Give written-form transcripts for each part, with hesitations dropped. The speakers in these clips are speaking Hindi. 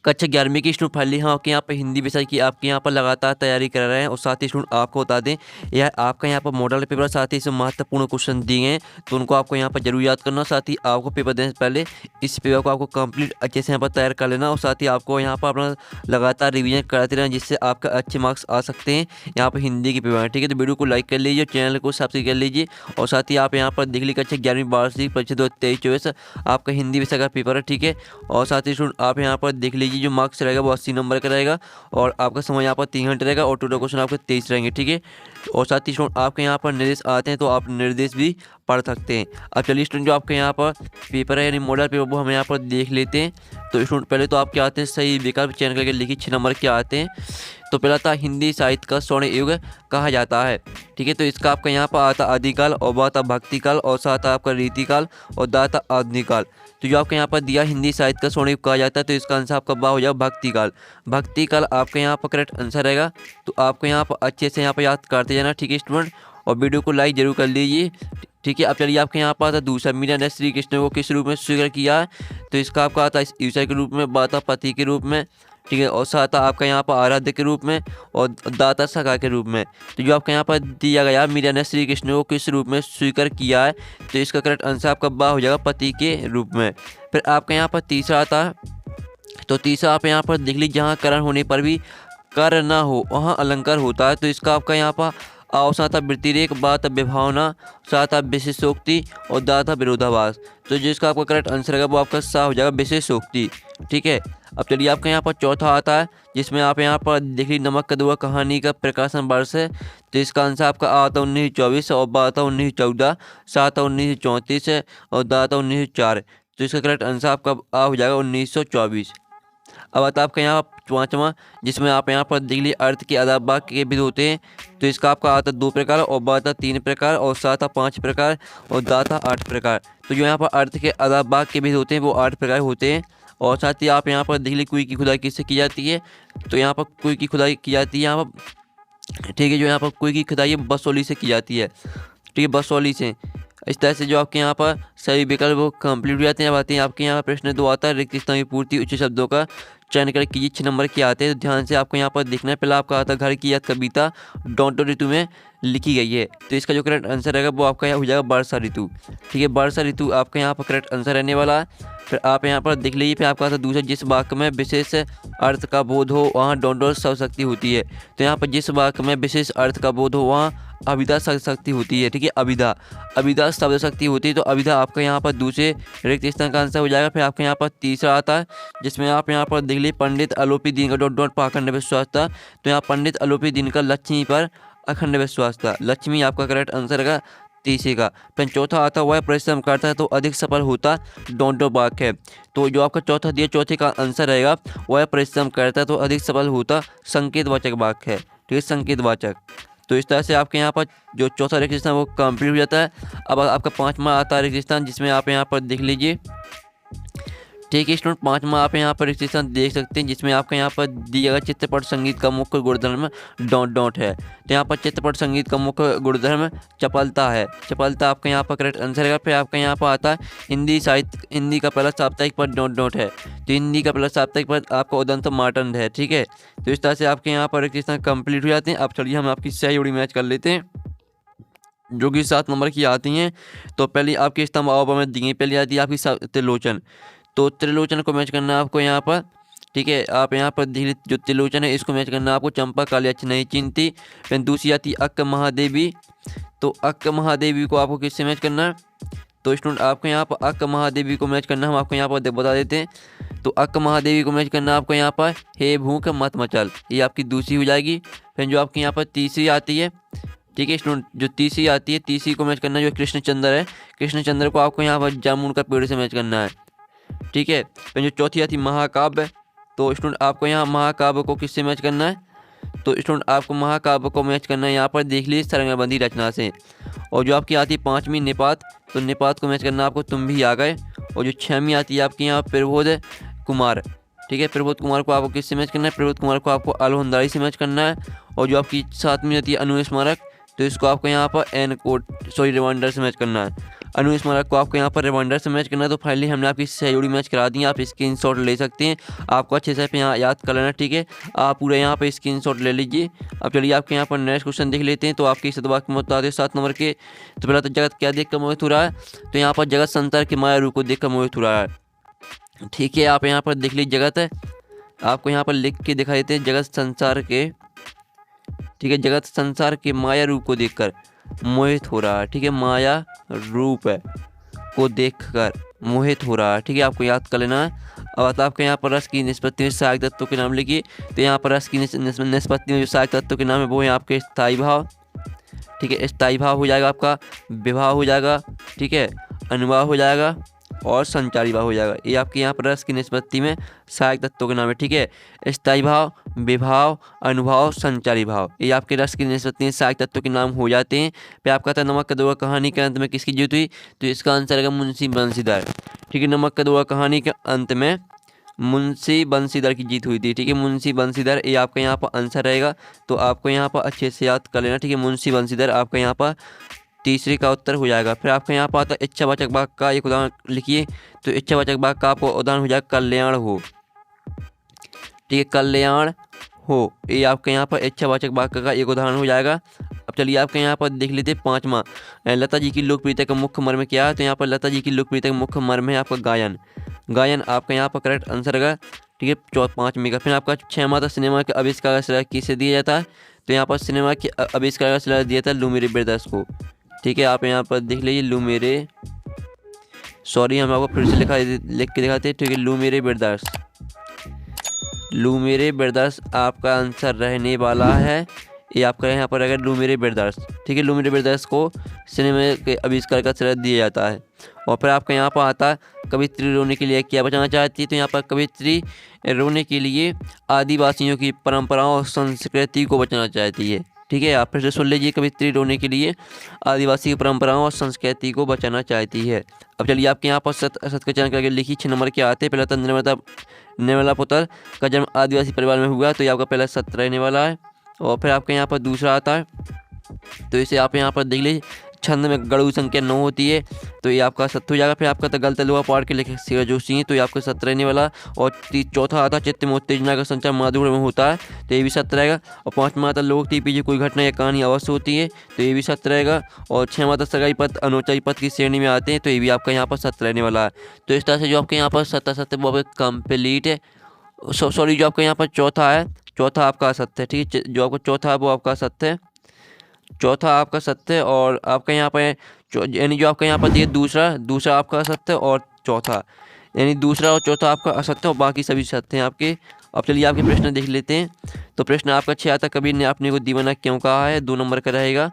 कक्षा 11वीं की स्टूडेंट फाइनली हम आपके यहाँ पर हिंदी विषय की आपके यहाँ पर लगातार तैयारी कर रहे हैं। और साथ ही स्टूडेंट आपको बता दें, यह आपका यहाँ पर मॉडल पेपर, साथ ही इसमें महत्वपूर्ण क्वेश्चन दिए हैं, तो उनको आपको यहाँ पर जरूर याद करना। साथ ही आपको पेपर देने से पहले इस पेपर को आपको कंप्लीट अच्छे से यहाँ पर तैयार कर लेना। और साथ ही आपको यहाँ पर अपना लगातार रिविजन कराते रहना, जिससे आपका अच्छे मार्क्स आ सकते हैं यहाँ पर हिंदी की पेपर में। ठीक है, तो वीडियो को लाइक कर लीजिए, चैनल को सब्सक्राइब कर लीजिए। और साथ ही आप यहाँ पर देख लीजिए कक्षा 11वीं वार्षिक परीक्षा 2023-24 आपका हिंदी विषय का पेपर है। ठीक है, और साथ ही स्टूडेंट आप यहाँ पर देख लीजिए जो मार्क्स रहेगा वो 80 नंबर का रहेगा, और आपका समय यहाँ पर 3 घंटे रहेगा, और टोटल क्वेश्चन आपके 23 रहेंगे। ठीक है, और साथ ही स्टूडेंट आपके यहाँ पर निर्देश आते हैं, तो आप निर्देश भी पढ़ सकते हैं। अब चलिए स्टूडेंट, जो आपके यहाँ पर पेपर है यानी मॉडल पेपर, वो हम यहाँ पर देख लेते हैं। तो स्टूडेंट पहले तो आपके आते हैं सही विकल्प चयन करके लिखिए 6 नंबर के आते हैं। तो पहला था हिंदी साहित्य का स्वर्ण युग कहा जाता है। ठीक है, तो इसका आपका यहाँ पर आता आदिकाल, और बात भक्ति काल, और साथ आपका रीतिकाल, और दाता आधुनिक काल। तो जो आपके यहाँ पर दिया हिंदी साहित्य का स्वर्ण युग कहा जाता है, तो इसका आंसर आपका बा हो जाएगा भक्ति काल। भक्ति काल आपके यहाँ पर करेक्ट आंसर रहेगा। तो आपको यहाँ पर अच्छे से यहाँ पर याद करते जाना। ठीक है स्टूडेंट, और वीडियो को लाइक जरूर कर लीजिए। ठीक है, अब चलिए आपके यहाँ पर आता दूसरा, मीरा ने श्री कृष्ण को किस रूप में स्वीकार किया है। तो इसका आपका आता है ईश्वर के रूप में, बाता पति के रूप में। ठीक है, और साथ आपका यहाँ पर आराध्य के रूप में, और दाता सखा के रूप में। तो जो आपका यहाँ पर दिया गया मीरा ने श्री कृष्ण को किस रूप में स्वीकार किया है, तो इसका करेक्ट आंसर आपका बा हो जाएगा पति के रूप में। फिर आपका यहाँ पर तीसरा आता है, तो तीसरा आप यहाँ पर देख लीजिए जहाँ करण होने पर भी कर ना हो वहाँ अलंकार होता है। तो इसका आपका यहाँ पर साथ व्यतिरेक, बात विभावना, साथ विशेषोक्ति, और दाता विरोधाभास। तो जिसका आपका करेक्ट आंसर रहेगा वो आपका सा हो जाएगा विशेषोक्ति। ठीक है, अब चलिए आपका यहाँ पर चौथा आता है, जिसमें आप यहाँ पर देख लीजिए नमक कदुआ कहानी का प्रकाशन वर्ष है। तो इसका आंसर आपका आता 1924, और बाता 1914, साता 1934 है, और दाता 1904। तो इसका करेक्ट आंसर आपका आ हो जाएगा 1924। अब आता आपका यहाँ पाँचवा, जिसमें आप यहाँ पर देख लीजिए अर्थ के आधा वाक्य के विध होते हैं। तो इसका आपका आता 2 प्रकार, और बाता 3 प्रकार, और साता 5 प्रकार, और दाता 8 प्रकार। तो जो यहाँ पर अर्थ के आधा वाक्य के विध होते हैं वो 8 प्रकार होते हैं। और साथ ही आप यहाँ पर देख लीजिए कुएं की खुदाई किससे की जाती है। तो यहाँ पर कुएं की खुदाई की जाती है यहाँ पर। ठीक है, जो यहाँ पर कुएं की खुदाई है बसौली से की जाती है। ठीक है, बसौली से। इस तरह से जो आपके यहाँ पर सभी विकल्प वो कंप्लीट हो जाते हैं। अब आते हैं आपके यहाँ पर प्रश्न 2 आता है, रिक्त स्थान की पूर्ति उच्च शब्दों का चयन कर कीजिए 6 नंबर के आते हैं। तो ध्यान से आपको यहाँ पर देखना है। पहला आपका आता घर की याद कविता डॉन्टो ऋतु में लिखी गई है। तो इसका जो करेक्ट आंसर रहेगा वो आपका यहाँ हो जाएगा वर्षा ऋतु। ठीक है, वर्षा ऋतु आपका यहाँ पर करेक्ट आंसर रहने वाला है। फिर आप यहाँ पर देख लीजिए, फिर आपका आता दूसरा, जिस वाक्य में विशेष अर्थ का बोध हो वहाँ डॉन्टो शक्ति होती है। तो यहाँ पर जिस वाक्य में विशेष अर्थ का बोध हो वहाँ अभिधा शक्ति होती है। ठीक है, अभिधा शब्द शक्ति होती है। तो अभिधा आपका यहाँ पर दूसरे रिक्त स्थान का आंसर हो जाएगा। फिर आपके यहाँ पर तीसरा आता है, जिसमें आप यहाँ पर देख लीजिए पंडित अलोपी दीन का डॉट पर अखंड विश्वास था। तो यहाँ पंडित अलोपी दीन का लक्ष्मी पर अखंड विश्वास था। लक्ष्मी आपका करेक्ट आंसर रहेगा तीसरे का। फिर चौथा आता वह परिश्रम करता है तो अधिक सफल होता डॉन्टो वाक्य है। तो जो आपका चौथा दिया, चौथे का आंसर रहेगा वह परिश्रम करता है तो अधिक सफल होता संकेतवाचक वाक्य है। ठीक है, संकेतवाचक। तो इस तरह से आपके यहाँ पर जो चौथा रिक्त स्थान वो कंप्लीट हो जाता है। अब आपका पाँचवा आता है रिक्त स्थान, जिसमें आप यहाँ पर देख लीजिए। ठीक है स्टूडेंट, पाँचवा आप यहाँ पर रिक्त स्थान देख सकते हैं, जिसमें आपका यहाँ पर दिया गया चित्रपट संगीत का मुख्य गुणधर्म डॉट है। तो यहाँ पर चित्रपट संगीत का मुख्य गुणधर्म चपलता है। चपलता आपका यहाँ पर करेक्ट आंसर है। फिर आपका यहाँ पर आता है हिंदी साहित्य, हिंदी का पहला साप्ताहिक पद डॉट है। तो हिंदी का पहला साप्ताहिक पद आपका उदंत मार्तंड है। ठीक है, तो इस तरह से आपके यहाँ पर रिक्त स्थान कंप्लीट हो जाते हैं। अब चलिए हम आपकी सही जोड़ी मैच कर लेते हैं, जो कि 7 नंबर की आती हैं। तो पहली आपकी स्तंभ आओ में दी गई, पहली आती है आपकी त्रिलोचन। तो त्रिलोचन को मैच करना है आपको यहाँ पर। ठीक है, आप यहाँ पर जो त्रिलोचन है इसको मैच करना है आपको। चंपा काली अच्छी नहीं चिंती। फिर दूसरी आती है अक्क महादेवी। तो अक्क महादेवी को आपको किससे मैच करना है। तो स्टूडेंट आपको यहाँ पर अक्क महादेवी को मैच करना है, हम आपको यहाँ पर बता देते हैं। तो अक्क महादेवी को मैच करना है आपको यहाँ पर हे भूख मत मचल, ये आपकी दूसरी हो जाएगी। फिर जो आपकी यहाँ पर तीसरी आती है, ठीक है स्टूडेंट, जो तीसरी आती है तीसरी को मैच करना है जो कृष्णचंद्र है। कृष्णचंद्र को आपको यहाँ पर जामुन का पेड़ से मैच करना है। ठीक है, फिर जो चौथी आती महाकाव्य। तो स्टूडेंट आपको यहाँ महाकाव्य को किससे मैच करना है। तो स्टूडेंट आपको महाकाव्य को मैच करना है यहाँ पर देख लीजिए सरंगबंदी रचना से। और जो आपकी आती है पाँचवीं निपात, तो निपात को मैच करना है आपको तुम भी आ गए। और जो छठवीं आती है आपकी यहाँ प्रबोध कुमार। ठीक है, प्रबोध कुमार को आपको किससे मैच करना है। प्रबोध कुमार को आपको आलोहंदारी से मैच करना है। और जो आपकी सातवीं आती है अनुस्मारक, तो इसको आपको यहाँ पर रिमाइंडर से मैच करना है। अनुस्मारक को आपको यहाँ पर रिमाइंडर से मैच करना है। तो फाइनली हमने आपकी सही जोड़ी मैच करा दी है। आप स्क्रीनशॉट ले सकते हैं, आपको अच्छे से यहाँ याद कर लेना, ठीक है। आप पूरे यहाँ पर स्क्रीनशॉट ले लीजिए। अब चलिए आपके यहाँ पर नेक्स्ट क्वेश्चन देख लेते हैं। तो आपकी सदवाक में बता दें 7 नंबर के। तो पहला तो जगत क्या देख कर मोहित हो रहा है, तो यहाँ पर जगत संसार के माया रूप को देख कर मोहित हो रहा है, ठीक है। आप यहाँ पर देख लीजिए, जगत है आपको यहाँ पर लिख के दिखा देते हैं, जगत संसार के, ठीक है, जगत संसार के माया रूप को देखकर मोहित हो रहा है, ठीक है। माया रूप है को देखकर मोहित हो रहा है, ठीक है, आपको याद कर लेना है। और आपके यहाँ पर रस की निष्पत्ति में सहायक तत्वों के नाम लिखिए। तो यहाँ पर रस की निष्पत्ति में जो सहायक तत्वों के नाम है वो है आपके स्थायी भाव, ठीक है। स्थायी भाव हो जाएगा आपका, विभाव हो जाएगा, ठीक है, अनुभाव हो जाएगा और संचारी भाव हो जाएगा। ये आपके यहाँ पर रस की निष्पत्ति में सहायक तत्वों के नाम है, ठीक है। स्थायी भाव, विभाव, अनुभाव, संचारी भाव, ये आपके रस की निष्पत्ति में सहायक तत्वों के नाम हो जाते हैं। फिर आपका था नमक का दोहा कहानी के अंत में किसकी जीत हुई, तो इसका आंसर है मुंशी बंसीधर, ठीक है। नमक का दोहा कहानी के अंत में मुंशी बंसीधर की जीत हुई थी, ठीक है। मुंशी बंसीधर ये आपका यहाँ पर आंसर रहेगा। तो आपको यहाँ पर अच्छे से याद कर लेना, ठीक है। मुंशी बंसीधर आपका यहाँ पर तीसरे का उत्तर हो जाएगा। फिर आपका यहाँ पर आता है इच्छावाचक वाक्य का एक उदाहरण लिखिए। तो इच्छावाचक वाक्य का आपको उदाहरण हो जाएगा कल्याण हो, ठीक है, कल्याण हो, ये आपके यहाँ पर इच्छावाचक वाक्य का एक उदाहरण हो जाएगा। अब चलिए आपके यहाँ पर देख लेते हैं 5वां, लता जी की लोकप्रियता का मुख्य मर्म क्या है। तो यहाँ पर लता जी की लोकप्रियता का मुख्य मर्म है आपका गायन। गायन आपका यहाँ पर करेक्ट आंसर है, ठीक है। 5वें का फिर आपका 6वां था सिनेमा के आविष्कार का श्रेय किसे दिया जाता है। तो यहाँ पर सिनेमा के आविष्कार का श्रेय दिया था लुमिere ब्रदर्स को, ठीक है। आप यहाँ पर देख लीजिए लुमिere, सॉरी हम आपको फिर से लिख के दिखाते हैं, ठीक है। लुमिere ब्रदर्स, लुमिere ब्रदर्स आपका आंसर रहने वाला है। ये आपका यहाँ पर अगर लुमिere ब्रदर्स, ठीक है, लुमिere ब्रदर्स को सिनेमा के आविष्कार का श्रेय दिया जाता है। और फिर आपका यहाँ पर आता है कवित्री रोने के लिए क्या बचाना चाहती है। तो यहाँ पर कवित्री रोने के लिए आदिवासियों की परंपराओं और संस्कृति को बचाना चाहती है, ठीक है। आप फिर से सुन लीजिए, कवित्री रोने के लिए आदिवासी की परंपराओं और संस्कृति को बचाना चाहती है। अब चलिए आपके यहाँ पर सत का चयन करके लिखिए। 6 नंबर के आते हैं। पहला तो निर्मला पुत्र का जन्म आदिवासी परिवार में हुआ, तो ये आपका पहला सत्य रहने वाला है। और फिर आपके यहाँ पर दूसरा आता है, तो इसे आप यहाँ पर देख लीजिए, छंद में गणु संख्या 9 होती है, तो ये आपका सत्य हो जाएगा। फिर आपका तो गलत लोहा पार के लेखक शिवा जोशी हैं, तो ये आपका सत्य रहने वाला। और चौथा आता चित्त में उत्तेजना का संचार माधुर्य में होता है, तो ये भी सत्य रहेगा। और 5वां आता लोग के पीछे कोई घटना या कहानी अवश्य होती है, तो ये भी सत्य रहेगा। और 6वां आता सगाई पद अनौचाई पद की श्रेणी में आते हैं, तो ये भी आपका यहाँ पर सत्य रहने वाला है। तो इस तरह से जो आपके यहाँ पर सत्य वो आपका कंप्लीट है। सॉरी, जो आपका यहाँ पर चौथा है, चौथा आपका सत्य है, ठीक है। जो आपका चौथा है वो आपका सत्य है, चौथा आपका सत्य है। और आपका यहाँ पर यानी जो आपका यहाँ पर दिए दूसरा आपका असत्य और चौथा, यानी दूसरा और चौथा आपका असत्य और बाकी सभी सत्य हैं आपके। अब चलिए आपके प्रश्न देख लेते हैं। तो प्रश्न आपका 6 आता कबीर ने अपने को दीवाना क्यों कहा है, 2 नंबर का रहेगा,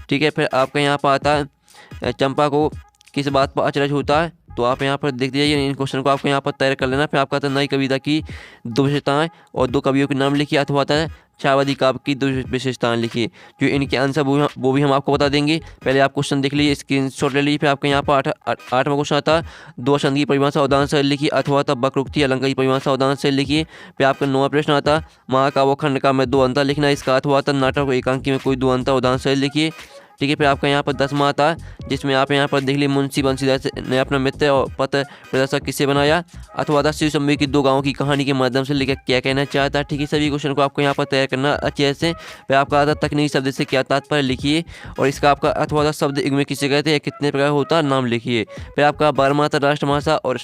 ठीक है। फिर आपका यहाँ पर आता है चंपा को किस बात पर अचरज होता है। तो आप यहाँ पर देख लीजिए, इन क्वेश्चन को आपको यहाँ पर तैयार कर लेना। फिर आपका आता है नई कविता की 2 विशेषताएँ और 2 कवियों के नाम लिखिए, अथवा आता है छायावादी काव्य की 2 विशेषताएं लिखिए। जो इनके आंसर वो भी हम आपको बता देंगे। पहले आप क्वेश्चन देख लीजिए, स्क्रीनशॉट ले लीजिए। फिर आपके यहाँ पर 8वां क्वेश्चन आता है 2 छंद की परिभाषा उदाहरण से लिखिए, अथवा आता वक्रोक्ति अलंकार की परिभाषा उदाहरण से लिखिए। फिर आपका 9वां प्रश्न आता है महाकाव्य खंड का में 2 अंतर लिखना, इसका अथवा आता नाटक को एकांकी में कोई 2 अंतर उदाहरण से लिखिए, ठीक है। फिर आपका यहाँ पर 10वां आता है, जिसमें आप यहाँ पर देख लीजिए मुंशी बंसीधर ने अपना मित्र और पत्र प्रदर्शक किससे बनाया, अथवा था शिव शंभू की 2 गाँवों की कहानी के माध्यम से लेकर क्या कहना चाहता है, ठीक है। सभी क्वेश्चन को आपको यहाँ पर तैयार करना अच्छे से। फिर आपका आता तकनीकी शब्द से क्या तात्पर्य लिखिए, और इसका आपका अथवा था शब्द युग्म में किसे कहते हैं, कितने प्रकार होता है नाम लिखिए। फिर आपका 12वां आता राष्ट्रभाषा और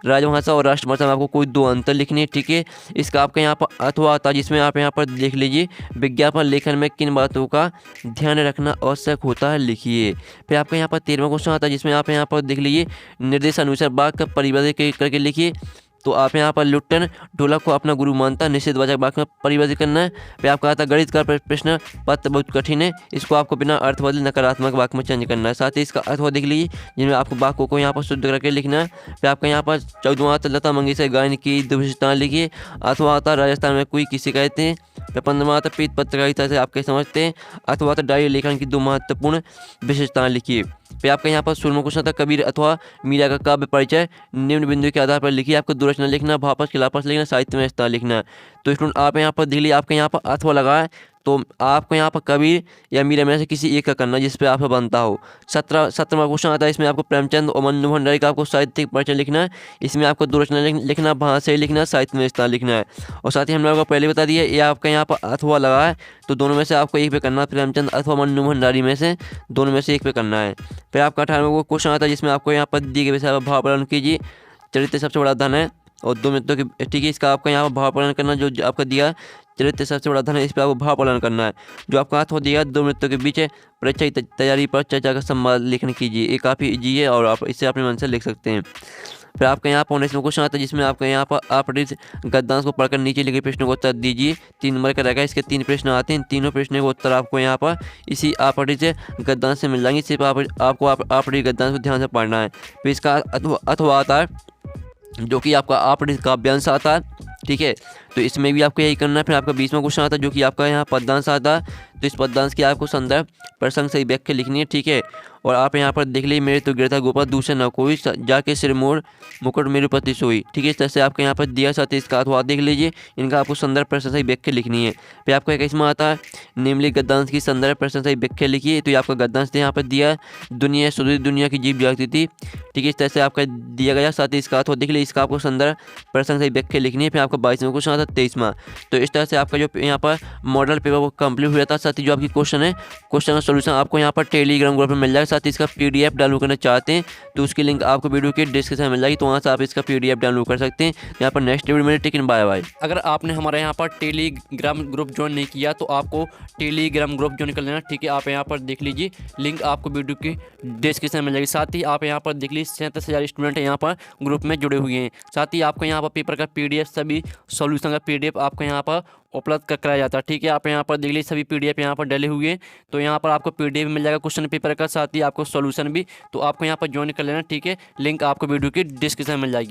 राजभाषा और राष्ट्रभाषा में आपको कोई 2 अंतर लिखने, ठीक है। इसका आपका यहाँ पर अथवा आता जिसमें आप यहाँ पर देख लीजिए विज्ञापन लेखन में किन बातों का ध्यान रखना आवश्यक होता है लिखिए। फिर आपका यहाँ पर 13वां क्वेश्चन आता है, जिसमें आप यहाँ पर देख लीजिए निर्देशानुसार वाक्य परिवर्तित करके लिखिए। तो आप यहाँ पर लुट्टन ढोलक को अपना गुरु मानता निषेधवाचक वाक्य में परिवर्तित करना है। फिर आपका आता गणित का प्रश्न पत्र बहुत कठिन है, इसको आपको बिना अर्थ बदले नकारात्मक वाक्य में चेंज करना है। साथ ही इसका अथवा देख लीजिए, जिनमें आपको वाक्यों को यहाँ पर शुद्ध करके लिखना है। फिर आपका यहाँ पर 14वां आता लता मंगेशकर गायन की 2 विशेषताएं लिखिए, अथवा आता राजस्थान में कोई किसे कहते हैं। फिर 15वां आता पीत पत्रकारिता से आप कैसे समझते हैं, अथवा आता डायरी लेखन की 2 महत्वपूर्ण विशेषताएं लिखिए। फिर आपका यहाँ पर 16वां क्वेश्चन था कबीर अथवा मीरा का काव्य परिचय निम्न बिंदु के आधार पर लिखिए। आपको 2 रचना लिखना, भापस खिलापस लिखना, साहित्य में स्थान लिखना है। तो स्टूडेंट आप यहाँ पर देख लीजिए, आपके यहाँ पर अथवा लगा है, तो आपको यहाँ पर कबीर या मीरा में से किसी एक का करना जिस पे आपका बनता हो। 17वां क्वेश्चन आता है, इसमें आपको प्रेमचंद और मन्नू भंडारी का आपको साहित्यिक परिचय लिखना है। इसमें आपको 2 रचना लिखना, भाषा लिखना है, साहित्य में विस्तार लिखना है। और साथ ही हमने आपको पहले बता दिया, ये आपका यहाँ पर अथवा लगा है तो दोनों में से आपको एक पे करना है, प्रेमचंद अथवा मन्नू भंडारी में से दोनों में से एक पे करना है। फिर आपका 18वां क्वेश्चन आता है जिसमें आपको यहाँ पर दिए गए विषय पर भाव प्रदान कीजिए। चरित्र सबसे बड़ा धन है और 2 मित्रों की, ठीक है, इसका आपका यहाँ पर भाव प्रदान करना, जो आपका दिया चरित्र सबसे बड़ा धन है, इस पर आपको भाव प्रदान करना है। जो आपका हाथ हो दिया 2 मित्रों के बीच परीक्षा की तैयारी पर चर्चा का संवाद लेखन कीजिए। ये काफ़ी ईजी है और आप इसे अपने मन से लिख सकते हैं। फिर आपका यहाँ पर 19वां क्वेश्चन आता है जिसमें आपका यहाँ पर अपठित गद्यांश को पढ़कर नीचे लिखे प्रश्नों को उत्तर दीजिए। 3 नंबर का रहेगा, इसके 3 प्रश्न आते हैं। तीनों प्रश्नों के उत्तर आपको यहाँ पर इसी अपठित गद्यांश से मिल जाएंगे। सिर्फ आपको अपठित गद्यांश को ध्यान से पढ़ना है। फिर इसका अथवा आता है जो कि आपका अपठित काव्यांश आता है, ठीक है, तो इसमें भी आपको यही करना है। फिर आपका 20वां क्वेश्चन आता है जो कि आपका यहाँ पद्यांश आता है, तो इस पद्यांश की आपको संदर्भ प्रसंग सही व्याख्या लिखनी है, ठीक है। और आप यहाँ पर देख लीजिए, मेरे तो गिरता गोपाल दूसरे न कोई, जाके सिर मोर मुकुट मेरे पति सोई, ठीक है। इस तरह से आपके यहाँ पर दिया साथ ही इसका अथवा देख लीजिए, इनका आपको संदर्भ प्रसंग सही व्याख्या लिखनी है। फिर आपका 21वां आता है, निम्नलिखित गद्यांश की संदर्भ प्रसंग सही व्याख्या लिखिए। तो ये आपका गद्यांश यहाँ पर दिया दुनिया सुधरी दुनिया की जीव जागती थी, ठीक है, इस तरह से आपका दिया गया। साथ ही इसका अथवा देख लीजिए, इसका आपको संदर्भ प्रसंग सही व्याख्या लिखनी है। फिर आपका 22वां क्वेश्चन आता है 23वां, तो इस तरह से आपका जो यहाँ पर मॉडल पेपर वो कंप्लीट हो जाता है। साथ ही जो आपकी क्वेश्चन है, क्वेश्चन का सोल्यूशन आपको यहाँ पर टेलीग्राम ग्रुप में मिल जाएगा। साथ ही इसका PDF डाउनलोड करना चाहते हैं तो उसकी लिंक आपको वीडियो के डिस्क्रिप्शन में मिल जाएगी, तो वहाँ से आप इसका PDF डाउनलोड कर सकते हैं। यहाँ पर नेक्स्ट वीडियो में टेकिन बाय बाय। अगर आपने हमारे यहाँ पर टेलीग्राम ग्रुप ज्वाइन नहीं किया तो आपको टेलीग्राम ग्रुप ज्वाइन कर लेना, ठीक है। आप यहाँ पर देख लीजिए, लिंक आपको वीडियो की डिस्क्रिप्शन में मिल जाएगी। साथ ही आप यहाँ पर देख लीजिए 37,000 स्टूडेंट यहाँ पर ग्रुप में जुड़े हुए हैं। साथ ही आपको यहाँ पर पेपर का PDF, सभी सॉल्यूशन का PDF आपको यहाँ पर उपलब्ध कराया जाता है, ठीक है। आप यहाँ पर देख लीजिए, सभी PDF यहाँ पर डले हुए हैं, तो यहाँ पर आपको PDF मिल जाएगा क्वेश्चन पेपर का, साथ ही आपको सॉल्यूशन भी। तो आपको यहाँ पर ज्वाइन कर लेना, ठीक है। लिंक आपको वीडियो की डिस्क्रिप्शन में मिल जाएगी।